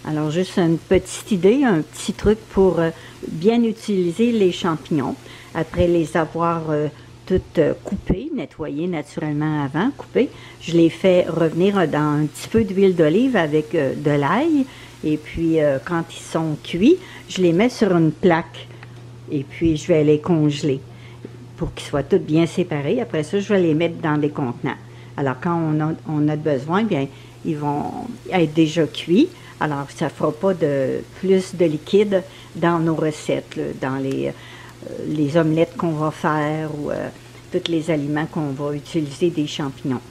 Alors, juste une petite idée, un petit truc pour bien utiliser les champignons. Après les avoir toutes coupées, nettoyées naturellement avant, coupées, je les fais revenir dans un petit peu d'huile d'olive avec de l'ail. Et puis, quand ils sont cuits, je les mets sur une plaque. Et puis, je vais les congeler pour qu'ils soient tous bien séparés. Après ça, je vais les mettre dans des contenants. Alors, quand on a besoin, bien, ils vont être déjà cuits. Alors, ça ne fera pas plus de liquide dans nos recettes, là, dans les omelettes qu'on va faire ou tous les aliments qu'on va utiliser des champignons.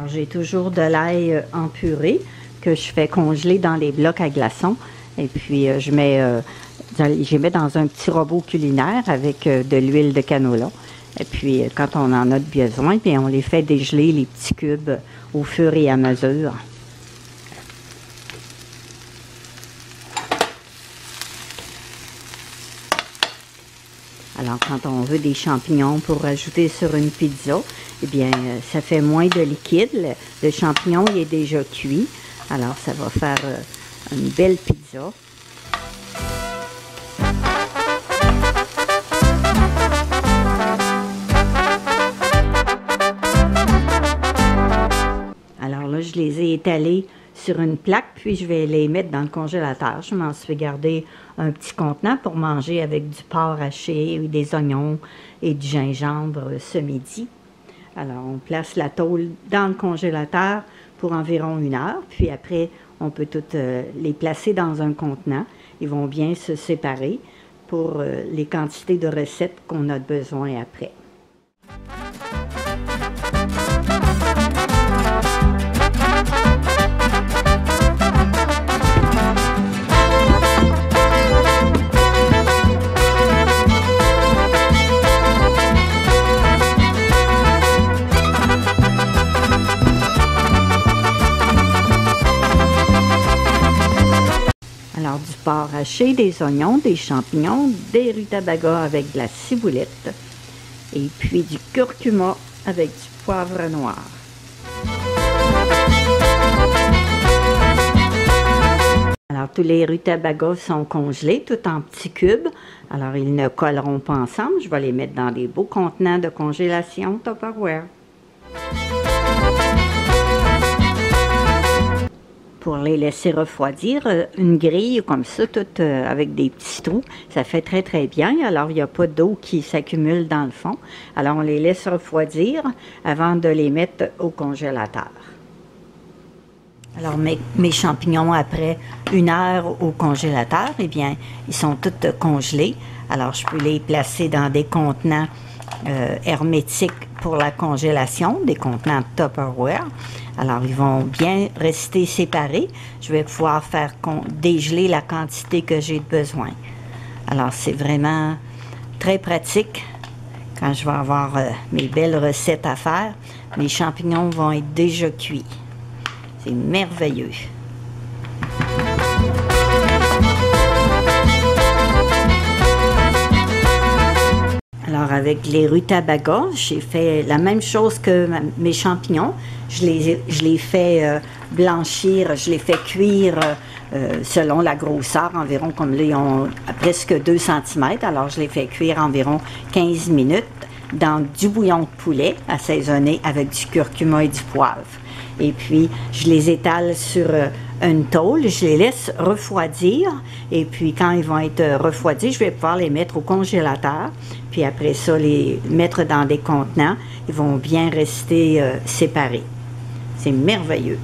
J'ai toujours de l'ail en purée que je fais congeler dans des blocs à glaçons. Et puis, je les mets dans un petit robot culinaire avec de l'huile de canola. Et puis, quand on en a besoin, bien, on les fait dégeler, les petits cubes, au fur et à mesure. Alors, quand on veut des champignons pour ajouter sur une pizza, eh bien, ça fait moins de liquide. Le champignon, il est déjà cuit. Alors, ça va faire une belle pizza. Alors là, je les ai étalés sur une plaque, puis je vais les mettre dans le congélateur. Je m'en suis gardé un petit contenant pour manger avec du porc haché, des oignons et du gingembre ce midi. Alors, on place la tôle dans le congélateur pour environ 1 heure, puis après, on peut toutes les placer dans un contenant. Ils vont bien se séparer pour les quantités de recettes qu'on a besoin après. Alors, du porc haché, des oignons, des champignons, des rutabagas avec de la ciboulette et puis du curcuma avec du poivre noir. Alors, tous les rutabagas sont congelés, tout en petits cubes. Alors, ils ne colleront pas ensemble. Je vais les mettre dans des beaux contenants de congélation Tupperware. Pour les laisser refroidir, une grille comme ça, toute avec des petits trous, ça fait très très bien. Alors, il n'y a pas d'eau qui s'accumule dans le fond. Alors, on les laisse refroidir avant de les mettre au congélateur. Alors, mes champignons, après 1 heure au congélateur, eh bien, ils sont tous congelés. Alors, je peux les placer dans des contenants hermétiques pour la congélation, des contenants Tupperware. Alors, ils vont bien rester séparés. Je vais pouvoir faire dégeler la quantité que j'ai besoin. Alors, c'est vraiment très pratique quand je vais avoir mes belles recettes à faire. Mes champignons vont être déjà cuits. C'est merveilleux. Alors, avec les rutabagas, j'ai fait la même chose que mes champignons. Je les fais blanchir, je les fais cuire selon la grosseur, environ comme là, ils ont presque 2 cm. Alors, je les fais cuire environ 15 minutes dans du bouillon de poulet assaisonné avec du curcuma et du poivre. Et puis, je les étale sur une tôle, je les laisse refroidir. Et puis, quand ils vont être refroidis, je vais pouvoir les mettre au congélateur. Puis après ça, les mettre dans des contenants. Ils vont bien rester séparés. C'est merveilleux.